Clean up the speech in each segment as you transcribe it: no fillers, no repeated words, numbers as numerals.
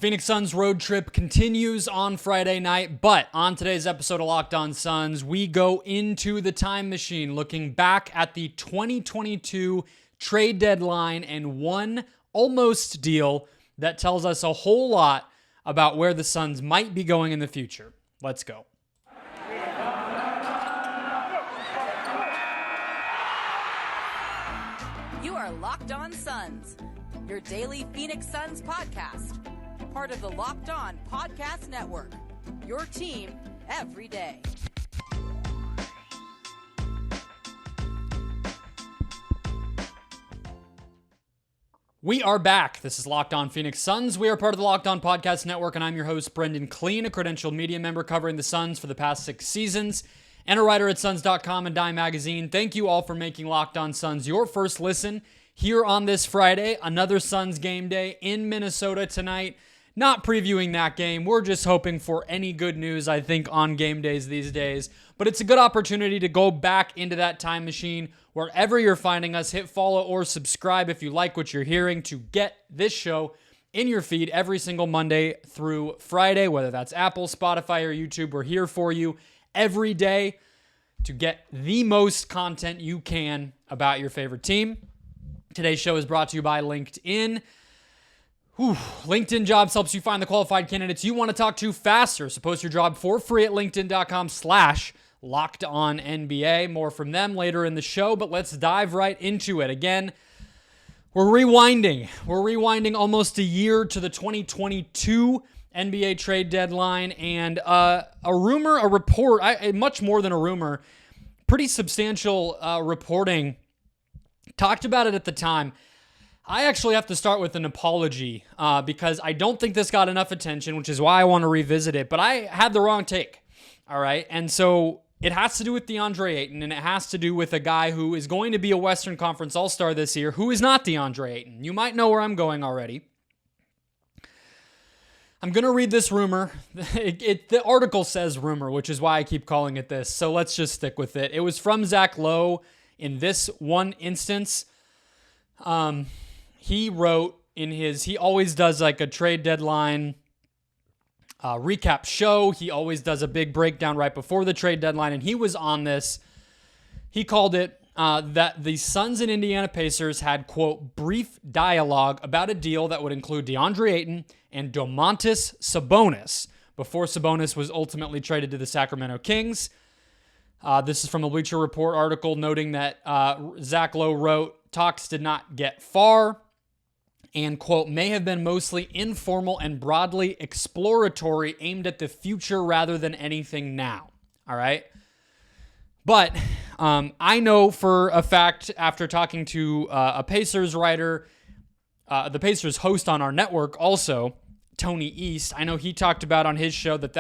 Phoenix Suns road trip continues on Friday night, but on today's episode of Locked On Suns, we go into the time machine, looking back at the 2022 trade deadline and one almost deal that tells us a whole lot about where the Suns might be going in the future. Let's go. You are Locked On Suns, your daily Phoenix Suns podcast. Part of the Locked On Podcast Network, your team every day. We are back. This is Locked On Phoenix Suns. We are part of the Locked On Podcast Network, and I'm your host, Brendon Kleen, a credentialed media member covering the Suns for the past 6 seasons, and a writer at Suns.com and Dime Magazine. Thank you all for making Locked On Suns your first listen here on this Friday. Another Suns game day in Minnesota tonight. Not previewing that game. We're just hoping for any good news, I think, on game days these days. But it's a good opportunity to go back into that time machine. Wherever you're finding us, hit follow or subscribe if you like what you're hearing to get this show in your feed every single Monday through Friday, whether that's Apple, Spotify, or YouTube. We're here for you every day to get the most content you can about your favorite team. Today's show is brought to you by LinkedIn. LinkedIn Jobs helps you find the qualified candidates you want to talk to faster. So post your job for free at linkedin.com/LockedOnNBA. More from them later in the show, but let's dive right into it. Again, we're rewinding. We're rewinding almost a year to the 2022 NBA trade deadline, and a report, much more than a rumor, pretty substantial reporting, talked about it at the time. I actually have to start with an apology because I don't think this got enough attention, which is why I want to revisit it. But I had the wrong take, all right? And so it has to do with Deandre Ayton, and it has to do with a guy who is going to be a Western Conference All-Star this year who is not Deandre Ayton. You might know where I'm going already. I'm going to read this rumor. The article says rumor, which is why I keep calling it this. So let's just stick with it. It was from Zach Lowe in this one instance. He wrote in he always does like a trade deadline recap show. He always does a big breakdown right before the trade deadline, and he was on this. He called it that the Suns and Indiana Pacers had, quote, brief dialogue about a deal that would include Deandre Ayton and Domantas Sabonis before Sabonis was ultimately traded to the Sacramento Kings. This is from a Bleacher Report article noting that Zach Lowe wrote, talks did not get far and, quote, may have been mostly informal and broadly exploratory, aimed at the future rather than anything now. All right? But I know for a fact, after talking to a Pacers writer, the Pacers host on our network also, Tony East, I know he talked about on his show that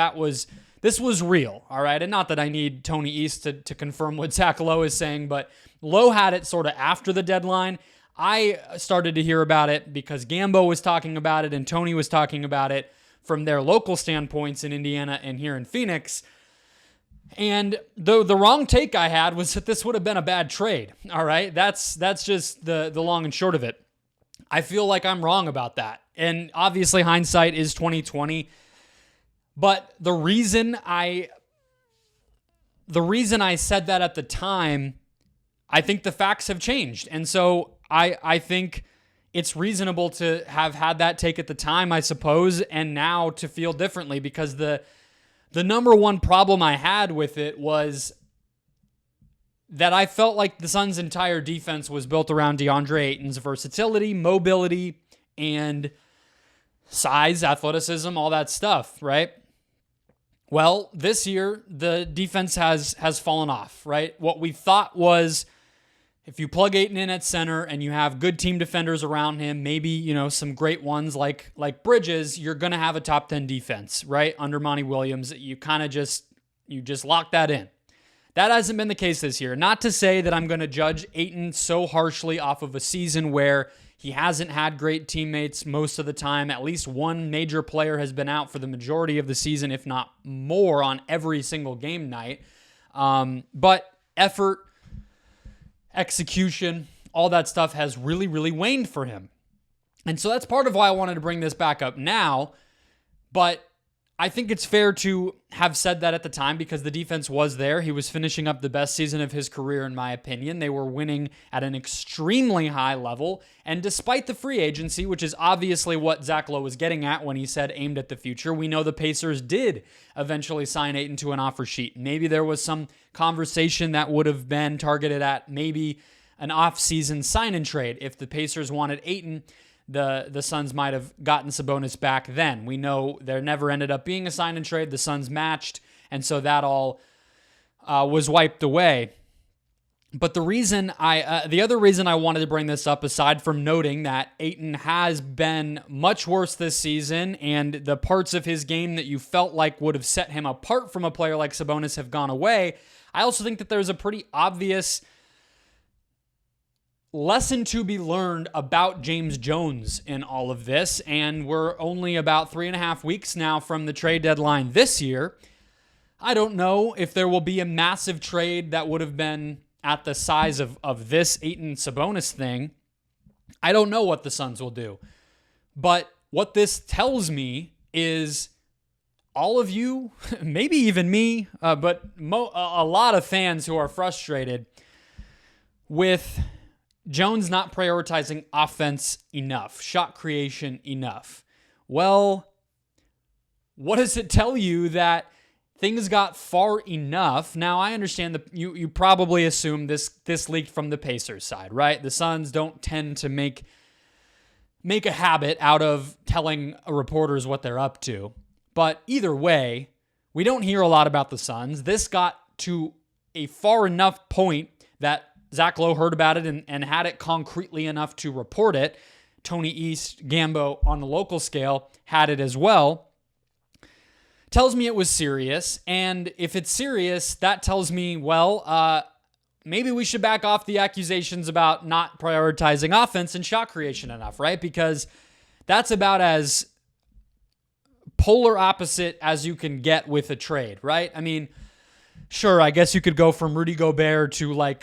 this was real, all right? And not that I need Tony East to confirm what Zach Lowe is saying, but Lowe had it sort of after the deadline. I started to hear about it because Gambo was talking about it and Tony was talking about it from their local standpoints in Indiana and here in Phoenix. And the wrong take I had was that this would have been a bad trade, all right? That's just the long and short of it. I feel like I'm wrong about that. And obviously hindsight is 2020. But the reason I said that at the time, I think the facts have changed. And so I think it's reasonable to have had that take at the time, I suppose, and now to feel differently, because the number one problem I had with it was that I felt like the Suns' entire defense was built around Deandre Ayton's versatility, mobility, and size, athleticism, all that stuff, right? Well, this year, the defense has fallen off, right? What we thought was, if you plug Ayton in at center and you have good team defenders around him, maybe, some great ones like Bridges, you're going to have a top 10 defense, right? Under Monty Williams, you kind of just lock that in. That hasn't been the case this year. Not to say that I'm going to judge Ayton so harshly off of a season where he hasn't had great teammates most of the time. At least one major player has been out for the majority of the season, if not more, on every single game night. But effort, execution, all that stuff has really, really waned for him. And so that's part of why I wanted to bring this back up now, But I think it's fair to have said that at the time because the defense was there. He was finishing up the best season of his career, in my opinion. They were winning at an extremely high level. And despite the free agency, which is obviously what Zach Lowe was getting at when he said aimed at the future, we know the Pacers did eventually sign Ayton to an offer sheet. Maybe there was some conversation that would have been targeted at maybe an off-season sign-and-trade. If the Pacers wanted Ayton, the Suns might have gotten Sabonis back then. We know there never ended up being a sign and trade. The Suns matched, and so that all was wiped away. But the other reason I wanted to bring this up, aside from noting that Ayton has been much worse this season, and the parts of his game that you felt like would have set him apart from a player like Sabonis have gone away, I also think that there's a pretty obvious lesson to be learned about James Jones in all of this, and we're only about 3.5 weeks now from the trade deadline this year. I don't know if there will be a massive trade that would have been at the size of this Ayton-Sabonis thing. I don't know what the Suns will do. But what this tells me is all of you, maybe even me, but a lot of fans who are frustrated with Jones not prioritizing offense enough, shot creation enough. Well, what does it tell you that things got far enough? Now, I understand that you probably assume this leaked from the Pacers side, right? The Suns don't tend to make a habit out of telling reporters what they're up to. But either way, we don't hear a lot about the Suns. This got to a far enough point that Zach Lowe heard about it and had it concretely enough to report it. Tony East, Gambo on the local scale had it as well. Tells me it was serious. And if it's serious, that tells me, well, maybe we should back off the accusations about not prioritizing offense and shot creation enough, right? Because that's about as polar opposite as you can get with a trade, right? I mean, sure, I guess you could go from Rudy Gobert to Nikola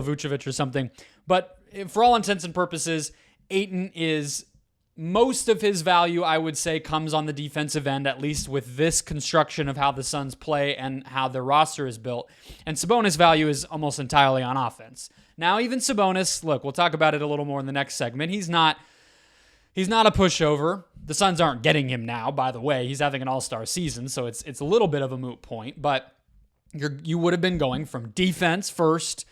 Vucevic or something. But for all intents and purposes, Ayton is, most of his value, I would say, comes on the defensive end, at least with this construction of how the Suns play and how their roster is built. And Sabonis' value is almost entirely on offense. Now, even Sabonis, look, we'll talk about it a little more in the next segment. He's not a pushover. The Suns aren't getting him now, by the way. He's having an all-star season, so it's a little bit of a moot point. But you would have been going from defense first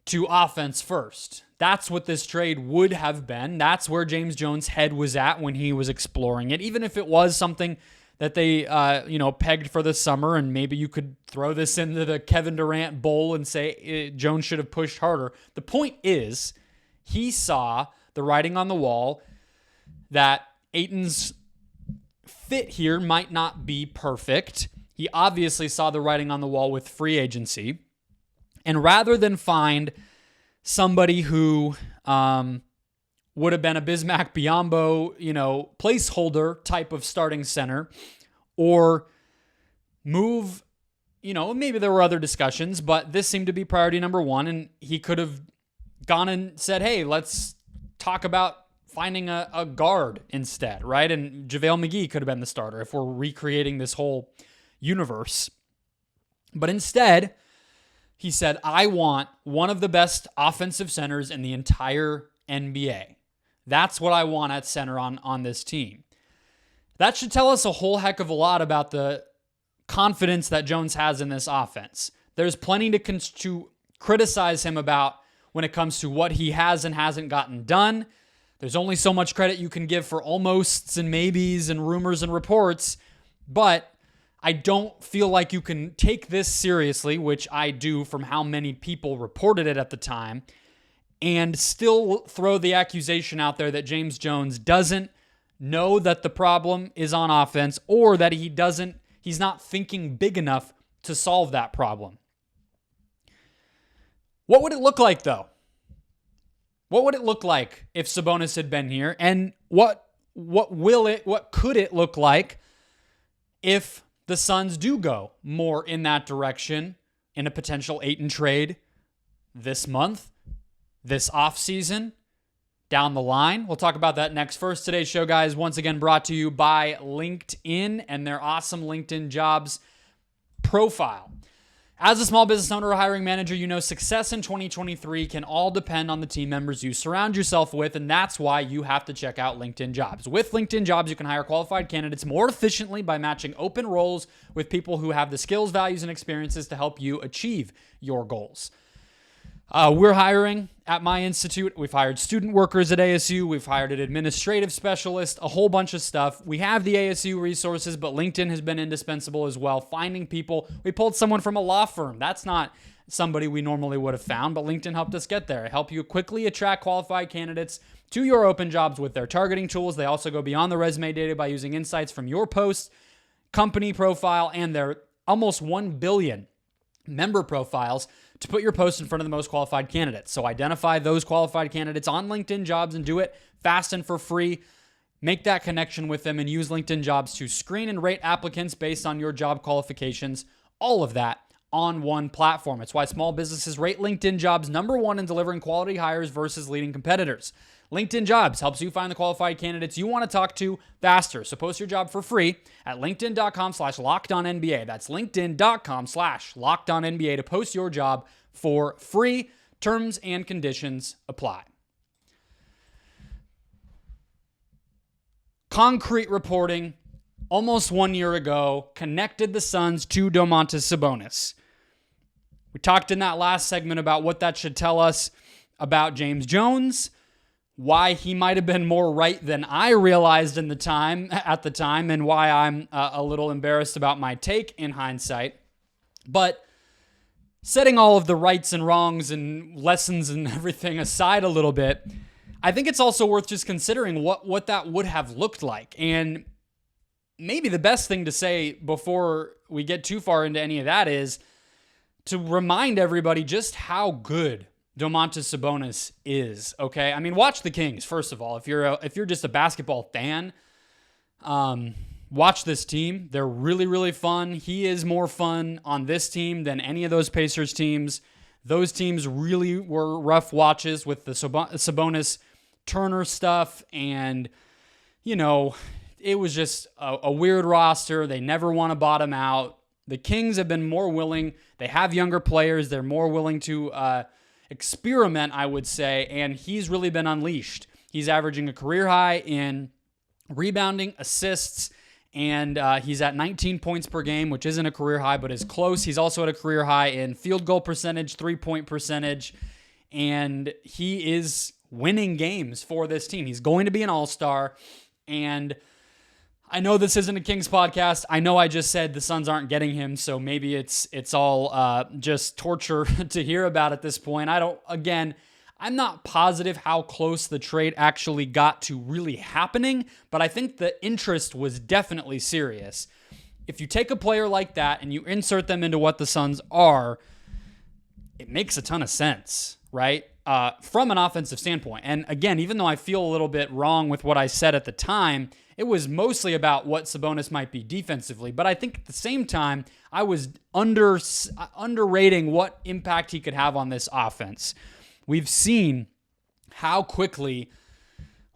to offense first. That's what this trade would have been. That's where James Jones' head was at when he was exploring it. Even if it was something that they pegged for the summer, and maybe you could throw this into the Kevin Durant bowl and say Jones should have pushed harder. The point is, he saw the writing on the wall that Ayton's fit here might not be perfect. He obviously saw the writing on the wall with free agency. And rather than find somebody who would have been a Bismack Biyombo, placeholder type of starting center, or move, maybe there were other discussions, but this seemed to be priority number one, and he could have gone and said, hey, let's talk about finding a guard instead, right? And JaVale McGee could have been the starter if we're recreating this whole universe. But instead, he said, I want one of the best offensive centers in the entire NBA. That's what I want at center on this team. That should tell us a whole heck of a lot about the confidence that Jones has in this offense. There's plenty to criticize him about when it comes to what he has and hasn't gotten done. There's only so much credit you can give for almosts and maybes and rumors and reports, but I don't feel like you can take this seriously, which I do from how many people reported it at the time, and still throw the accusation out there that James Jones doesn't know that the problem is on offense, or that he's not thinking big enough to solve that problem. What would it look like, though? What would it look like if Sabonis had been here? And what could it look like if the Suns do go more in that direction in a potential Ayton trade this month, this offseason, down the line. We'll talk about that next. First, today's show, guys, once again brought to you by LinkedIn and their awesome LinkedIn jobs profile. As a small business owner or hiring manager, you know success in 2023 can all depend on the team members you surround yourself with, and that's why you have to check out LinkedIn Jobs. With LinkedIn Jobs, you can hire qualified candidates more efficiently by matching open roles with people who have the skills, values, and experiences to help you achieve your goals. We're hiring at my institute. We've hired student workers at ASU. We've hired an administrative specialist, a whole bunch of stuff. We have the ASU resources, but LinkedIn has been indispensable as well. Finding people. We pulled someone from a law firm. That's not somebody we normally would have found, but LinkedIn helped us get there. It helped you quickly attract qualified candidates to your open jobs with their targeting tools. They also go beyond the resume data by using insights from your post, company profile, and their almost 1 billion member profiles to put your post in front of the most qualified candidates. So identify those qualified candidates on LinkedIn Jobs and do it fast and for free. Make that connection with them and use LinkedIn Jobs to screen and rate applicants based on your job qualifications. All of that on one platform. It's why small businesses rate LinkedIn Jobs number one in delivering quality hires versus leading competitors. LinkedIn Jobs helps you find the qualified candidates you want to talk to faster. So post your job for free at linkedin.com/lockedonnba. That's linkedin.com/lockedonnba to post your job for free. Terms and conditions apply. Concrete reporting almost 1 year ago connected the Suns to Domantas Sabonis. We talked in that last segment about what that should tell us about James Jones, why he might have been more right than I realized at the time, and why I'm a little embarrassed about my take in hindsight. But setting all of the rights and wrongs and lessons and everything aside a little bit, I think it's also worth just considering what that would have looked like. And maybe the best thing to say before we get too far into any of that is to remind everybody just how good Domantas Sabonis is, okay? I mean, watch the Kings, first of all. If you're just a basketball fan, watch this team. They're really, really fun. He is more fun on this team than any of those Pacers teams. Those teams really were rough watches with the Sabonis Turner stuff, and, you know, it was just a weird roster. They never want to bottom out. The Kings have been more willing. They have younger players. They're more willing to experiment, I would say, and he's really been unleashed. He's averaging a career high in rebounding, assists, and he's at 19 points per game, which isn't a career high, but is close. He's also at a career high in field goal percentage, three-point percentage, and he is winning games for this team. He's going to be an all-star, and I know this isn't a Kings podcast. I know I just said the Suns aren't getting him, so maybe it's all just torture to hear about at this point. I'm not positive how close the trade actually got to really happening, but I think the interest was definitely serious. If you take a player like that and you insert them into what the Suns are, it makes a ton of sense, right? From an offensive standpoint. And again, even though I feel a little bit wrong with what I said at the time, it was mostly about what Sabonis might be defensively. But I think at the same time, I was underrating what impact he could have on this offense. We've seen how quickly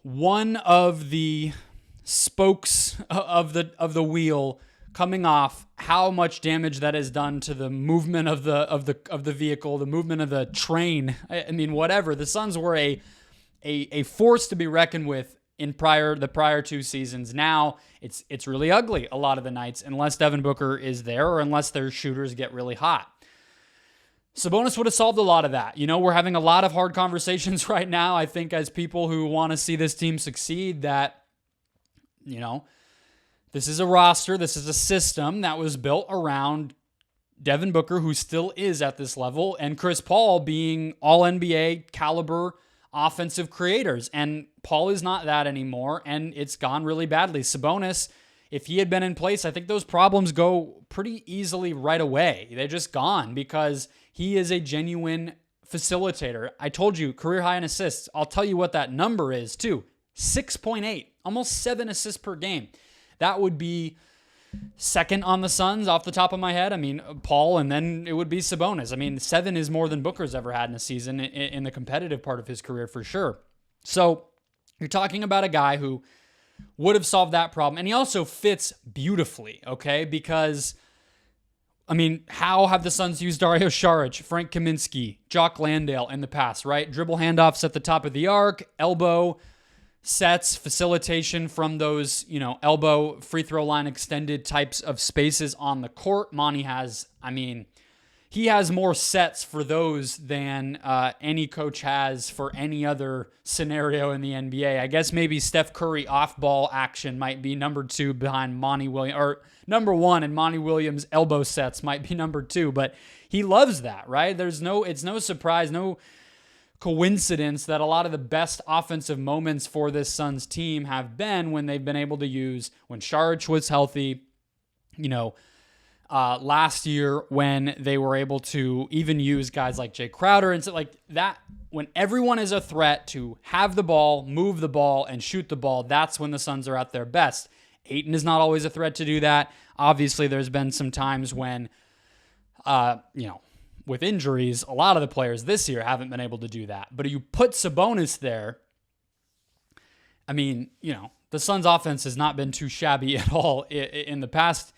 one of the spokes of the wheel coming off, how much damage that has done to the movement of the vehicle, the movement of the train. I mean, whatever. The Suns were a force to be reckoned with in the prior two seasons. Now it's really ugly a lot of the nights unless Devin Booker is there or unless their shooters get really hot. Sabonis would have solved a lot of that. You know, we're having a lot of hard conversations right now, I think, as people who want to see this team succeed, that, you know, this is a roster, this is a system that was built around Devin Booker, who still is at this level, and Chris Paul being all NBA caliber offensive creators. And Paul is not that anymore, and it's gone really badly. Sabonis, if he had been in place, I think those problems go pretty easily right away. They're just gone because he is a genuine facilitator. I told you, career high in assists. I'll tell you what that number is too. 6.8, almost 7 assists per game. That would be second on the Suns off the top of my head. I mean, Paul, and then it would be Sabonis. I mean, 7 is more than Booker's ever had in a season in the competitive part of his career for sure. So you're talking about a guy who would have solved that problem. And he also fits beautifully, okay? Because, I mean, how have the Suns used Dario Saric, Frank Kaminsky, Jock Landale in the past, right? Dribble handoffs at the top of the arc, elbow sets, facilitation from those, elbow free throw line extended types of spaces on the court. Monty has, he has more sets for those than any coach has for any other scenario in the NBA. I guess maybe Steph Curry off-ball action might be number 2 behind Monty Williams, or number 1, and Monty Williams' elbow sets might be number 2. But he loves that, right? It's no surprise, no coincidence that a lot of the best offensive moments for this Suns team have been when they've been able to use when Saric was healthy, last year when they were able to even use guys like Jay Crowder and so like that. When everyone is a threat to have the ball, move the ball, and shoot the ball, that's when the Suns are at their best. Ayton is not always a threat to do that. Obviously, there's been some times when, with injuries, a lot of the players this year haven't been able to do that. But you put Sabonis there, the Suns' offense has not been too shabby at all in the past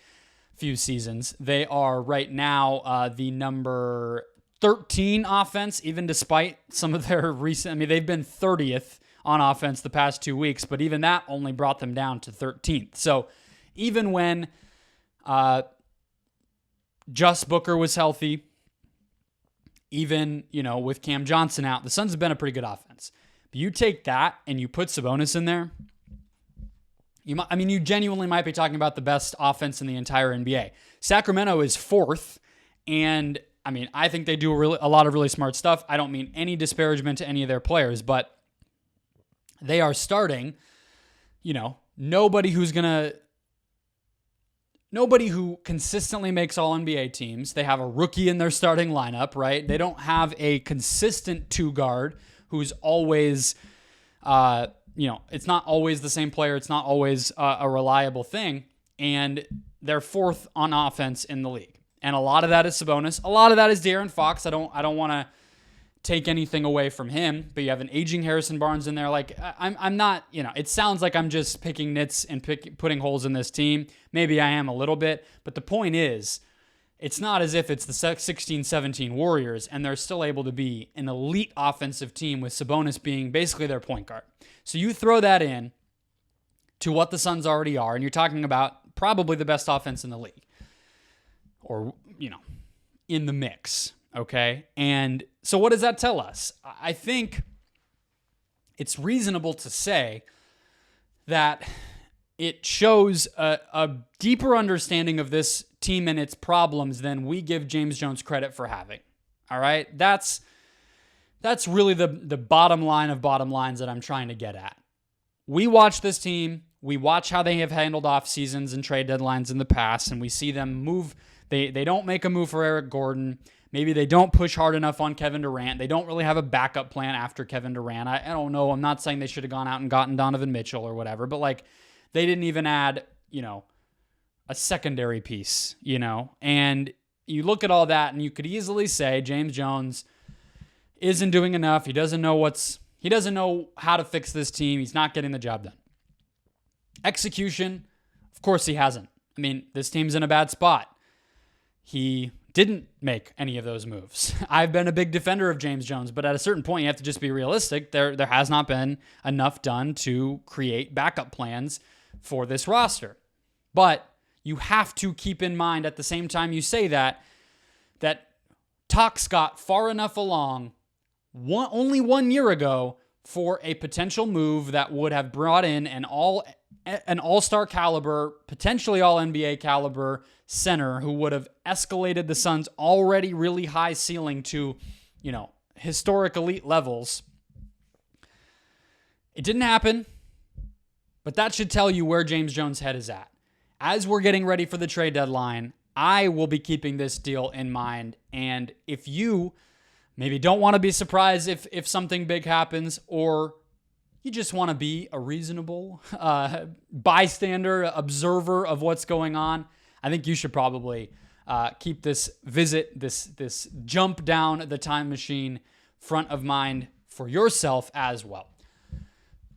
few seasons. They are right now the number 13 offense, even despite some of their recent, they've been 30th on offense the past 2 weeks, but even that only brought them down to 13th. So even when Just Booker was healthy, even, with Cam Johnson out, the Suns have been a pretty good offense. But you take that and you put Sabonis in there, you genuinely might be talking about the best offense in the entire NBA. Sacramento is 4th, and I think they do a lot of really smart stuff. I don't mean any disparagement to any of their players, but they are starting, nobody who consistently makes all NBA teams. They have a rookie in their starting lineup, right? They don't have a consistent 2 guard who's always, it's not always the same player. It's not always a reliable thing. And they're 4th on offense in the league. And a lot of that is Sabonis. A lot of that is De'Aaron Fox. I don't want to take anything away from him, but you have an aging Harrison Barnes in there. Like, I'm not, it sounds like I'm just picking nits and putting holes in this team. Maybe I am a little bit, but the point is, it's not as if it's the 16-17 Warriors and they're still able to be an elite offensive team with Sabonis being basically their point guard. So you throw that in to what the Suns already are, and you're talking about probably the best offense in the league. Or, in the mix, okay? And so what does that tell us? I think it's reasonable to say that it shows a deeper understanding of this team and its problems than we give James Jones credit for having, all right? That's really the bottom line of bottom lines that I'm trying to get at. We watch this team. We watch how they have handled off seasons and trade deadlines in the past, and we see them move. They don't make a move for Eric Gordon. Maybe they don't push hard enough on Kevin Durant. They don't really have a backup plan after Kevin Durant. I don't know. I'm not saying they should have gone out and gotten Donovan Mitchell or whatever, but they didn't even add, a secondary piece, and you look at all that and you could easily say James Jones isn't doing enough. He doesn't know how to fix this team. He's not getting the job done. Execution, of course he hasn't. This team's in a bad spot. He didn't make any of those moves. I've been a big defender of James Jones, but at a certain point, you have to just be realistic. There has not been enough done to create backup plans for this roster. But you have to keep in mind at the same time you say that talks got far enough along only 1 year ago for a potential move that would have brought in an all-star caliber, potentially all-NBA caliber center who would have escalated the Suns' already really high ceiling to, historic elite levels. It didn't happen, but that should tell you where James Jones' head is at. As we're getting ready for the trade deadline, I will be keeping this deal in mind, and if you maybe don't want to be surprised if something big happens, or you just want to be a reasonable bystander, observer of what's going on, I think you should probably keep this jump down the time machine front of mind for yourself as well.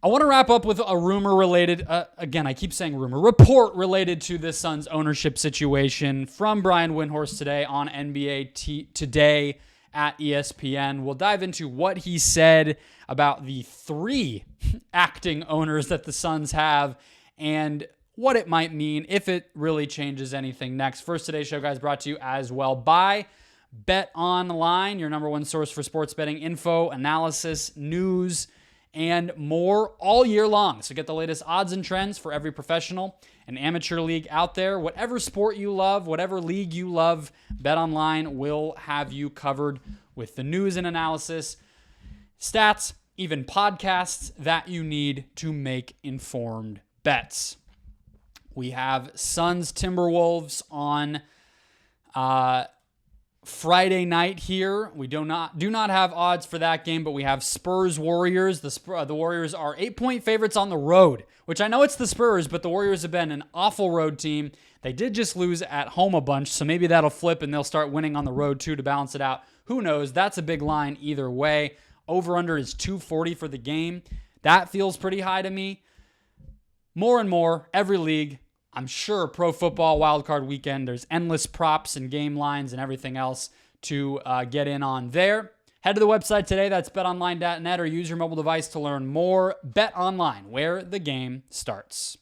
I want to wrap up with a rumor related, again, I keep saying rumor, report related to the Suns ownership situation from Brian Windhorst today on NBA Today at ESPN. We'll dive into what he said about the 3 acting owners that the Suns have and what it might mean if it really changes anything next. First, today's show, guys, brought to you as well by BetOnline, your number one source for sports betting info, analysis, news, and more all year long. So get the latest odds and trends for every professional and amateur league out there. Whatever sport you love, whatever league you love, BetOnline will have you covered with the news and analysis, stats, even podcasts that you need to make informed bets. We have Suns Timberwolves on Friday night here. We do not have odds for that game, but we have Spurs Warriors. The Warriors are 8-point favorites on the road, which I know it's the Spurs, but the Warriors have been an awful road team. They did just lose at home a bunch, so maybe that'll flip and they'll start winning on the road too to balance it out. Who knows? That's a big line either way. Over-under is 240 for the game. That feels pretty high to me. More and more, every league, I'm sure Pro Football Wildcard Weekend, there's endless props and game lines and everything else to get in on there. Head to the website today. That's betonline.net, or use your mobile device to learn more. BetOnline, where the game starts.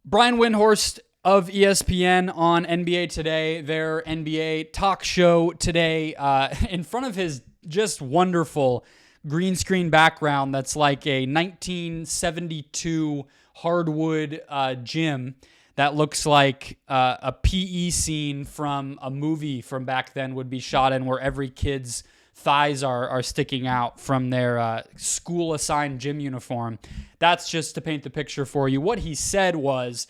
Brian Windhorst of ESPN on NBA Today, their NBA talk show today, in front of his just wonderful green screen background that's like a 1972 hardwood gym that looks like a PE scene from a movie from back then would be shot in, where every kid's thighs are sticking out from their school-assigned gym uniform. That's just to paint the picture for you. What he said was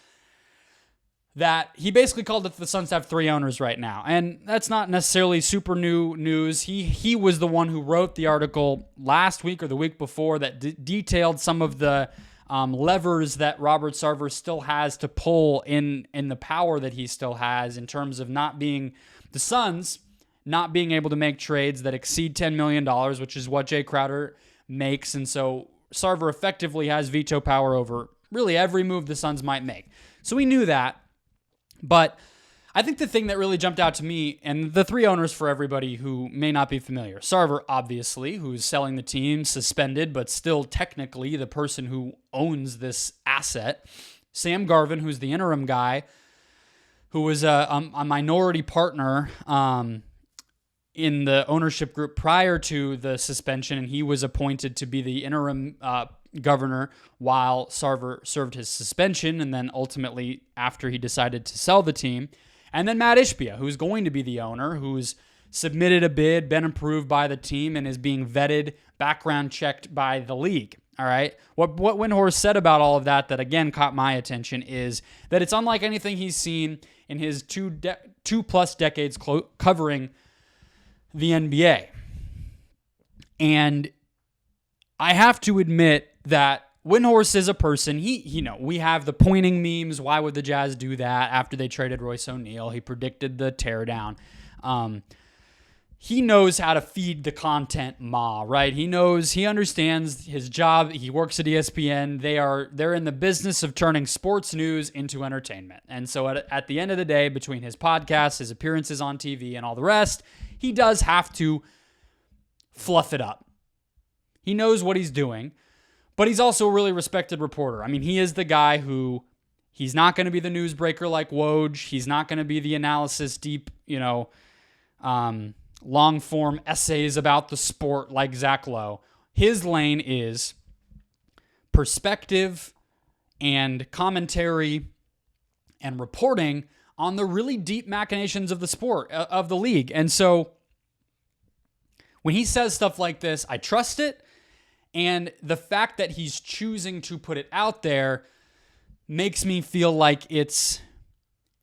that he basically called it the Suns have 3 owners right now. And that's not necessarily super new news. He was the one who wrote the article last week or the week before that detailed some of the levers that Robert Sarver still has to pull in the power that he still has in terms of the Suns not being able to make trades that exceed $10 million, which is what Jay Crowder makes. And so Sarver effectively has veto power over really every move the Suns might make. So we knew that. But I think the thing that really jumped out to me, and the 3 owners for everybody who may not be familiar, Sarver, obviously, who's selling the team, suspended, but still technically the person who owns this asset. Sam Garvin, who's the interim guy, who was a minority partner in the ownership group prior to the suspension, and he was appointed to be the interim governor while Sarver served his suspension, and then ultimately after he decided to sell the team. And then Matt Ishbia, who's going to be the owner, who's submitted a bid, been approved by the team, and is being vetted, background checked by the league. All right. What Windhorst said about all of that again caught my attention is that it's unlike anything he's seen in his two plus decades covering the NBA. And I have to admit that Windhorst is a person, we have the pointing memes. Why would the Jazz do that after they traded Royce O'Neal? He predicted the teardown. He knows how to feed the content right? He understands his job. He works at ESPN. They're in the business of turning sports news into entertainment. And so at the end of the day, between his podcasts, his appearances on TV, and all the rest, he does have to fluff it up. He knows what he's doing, but he's also a really respected reporter. I mean, he is the guy who, he's not going to be the newsbreaker like Woj. He's not going to be the analysis deep, long-form essays about the sport like Zach Lowe. His lane is perspective and commentary and reporting on the really deep machinations of the sport, of the league. And so when he says stuff like this, I trust it. And the fact that he's choosing to put it out there makes me feel like it's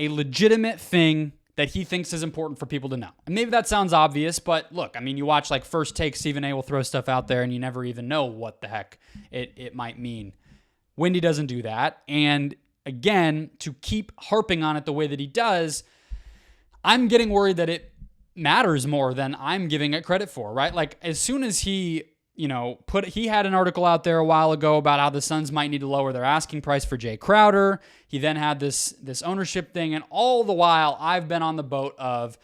a legitimate thing that he thinks is important for people to know. And maybe that sounds obvious, but look, I mean, you watch like First Take, Stephen A will throw stuff out there and you never even know what the heck it might mean. Wendy doesn't do that. And again, to keep harping on it the way that he does, I'm getting worried that it matters more than I'm giving it credit for, right? Like as soon as he, he had an article out there a while ago about how the Suns might need to lower their asking price for Jay Crowder. He then had this ownership thing, and all the while I've been on the boat of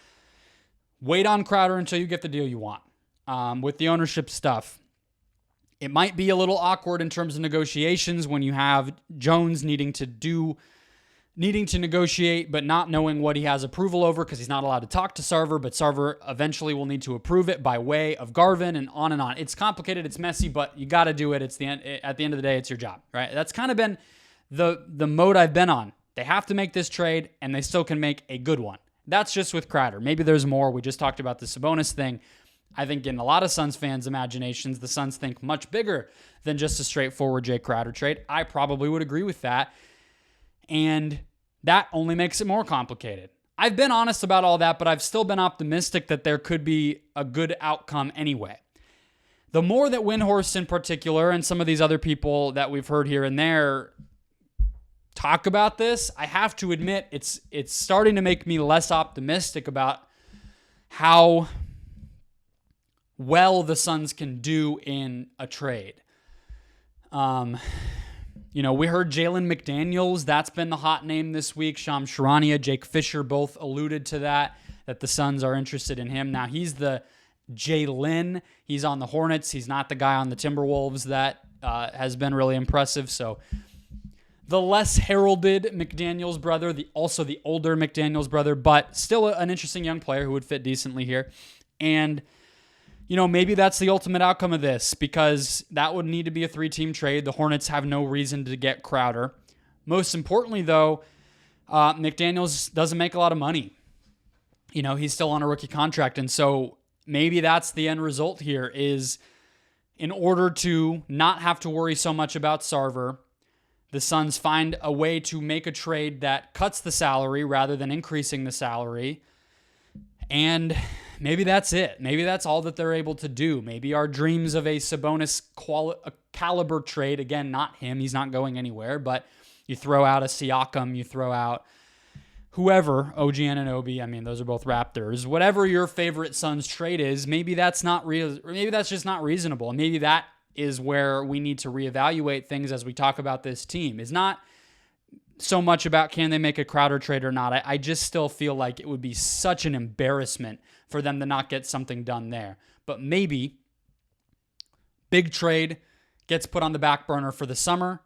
wait on Crowder until you get the deal you want. With the ownership stuff, it might be a little awkward in terms of negotiations when you have Jones needing to negotiate, but not knowing what he has approval over because he's not allowed to talk to Sarver, but Sarver eventually will need to approve it by way of Garvin and on and on. It's complicated, it's messy, but you got to do it. At the end of the day, it's your job, right? That's kind of been the mode I've been on. They have to make this trade, and they still can make a good one. That's just with Crowder. Maybe there's more. We just talked about the Sabonis thing. I think in a lot of Suns fans' imaginations, the Suns think much bigger than just a straightforward Jay Crowder trade. I probably would agree with that. And that only makes it more complicated. I've been honest about all that, but I've still been optimistic that there could be a good outcome anyway. The more that Windhorst in particular and some of these other people that we've heard here and there talk about this, I have to admit it's starting to make me less optimistic about how well the Suns can do in a trade. We heard Jalen McDaniels. That's been the hot name this week. Shams Charania, Jake Fisher both alluded to that the Suns are interested in him. Now, he's the Jalen. He's on the Hornets. He's not the guy on the Timberwolves that has been really impressive. So the less heralded McDaniels brother, also the older McDaniels brother, but still an interesting young player who would fit decently here. And maybe that's the ultimate outcome of this because that would need to be a 3-team trade. The Hornets have no reason to get Crowder. Most importantly, though, McDaniels doesn't make a lot of money. He's still on a rookie contract. And so maybe that's the end result here is in order to not have to worry so much about Sarver, the Suns find a way to make a trade that cuts the salary rather than increasing the salary. And maybe that's it. Maybe that's all that they're able to do. Maybe our dreams of a Sabonis caliber trade, again, not him, he's not going anywhere, but you throw out a Siakam, you throw out whoever, OG Anunoby, those are both Raptors. Whatever your favorite Suns trade is, maybe that's not real. Maybe that's just not reasonable. And maybe that is where we need to reevaluate things as we talk about this team. It's not so much about can they make a Crowder trade or not. I just still feel like it would be such an embarrassment for them to not get something done there. But maybe big trade gets put on the back burner for the summer.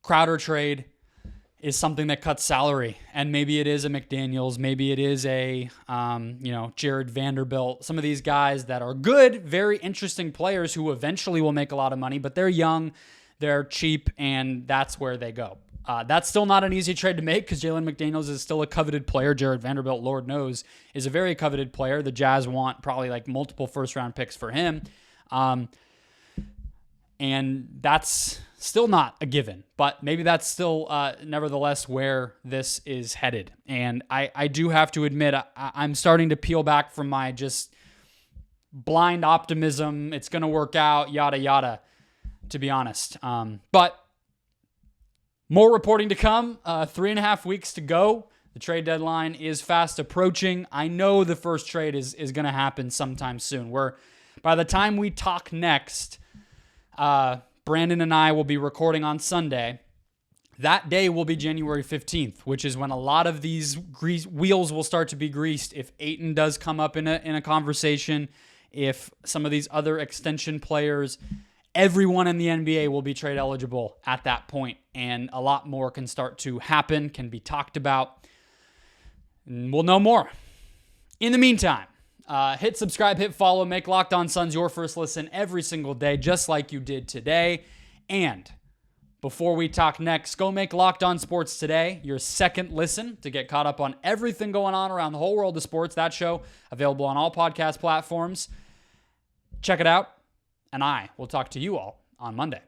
Crowder trade is something that cuts salary. And maybe it is a McDaniels. Maybe it is a, Jared Vanderbilt. Some of these guys that are good, very interesting players who eventually will make a lot of money, but they're young, they're cheap, and that's where they go. That's still not an easy trade to make because Jalen McDaniels is still a coveted player. Jared Vanderbilt, Lord knows, is a very coveted player. The Jazz want probably like multiple first-round picks for him. And that's still not a given. But maybe that's still, nevertheless, where this is headed. And I do have to admit, I'm starting to peel back from my just blind optimism. It's going to work out, yada, yada, to be honest. But more reporting to come. 3.5 weeks to go. The trade deadline is fast approaching. I know the first trade is going to happen sometime soon. By the time we talk next, Brandon and I will be recording on Sunday. That day will be January 15th, which is when a lot of these wheels will start to be greased. If Ayton does come up in a conversation, if some of these other extension players, everyone in the NBA will be trade eligible at that point, and a lot more can start to happen, can be talked about, and we'll know more. In the meantime, hit subscribe, hit follow, make Locked On Suns your first listen every single day, just like you did today. And before we talk next, go make Locked On Sports Today your second listen to get caught up on everything going on around the whole world of sports. That show available on all podcast platforms. Check it out. And I will talk to you all on Monday.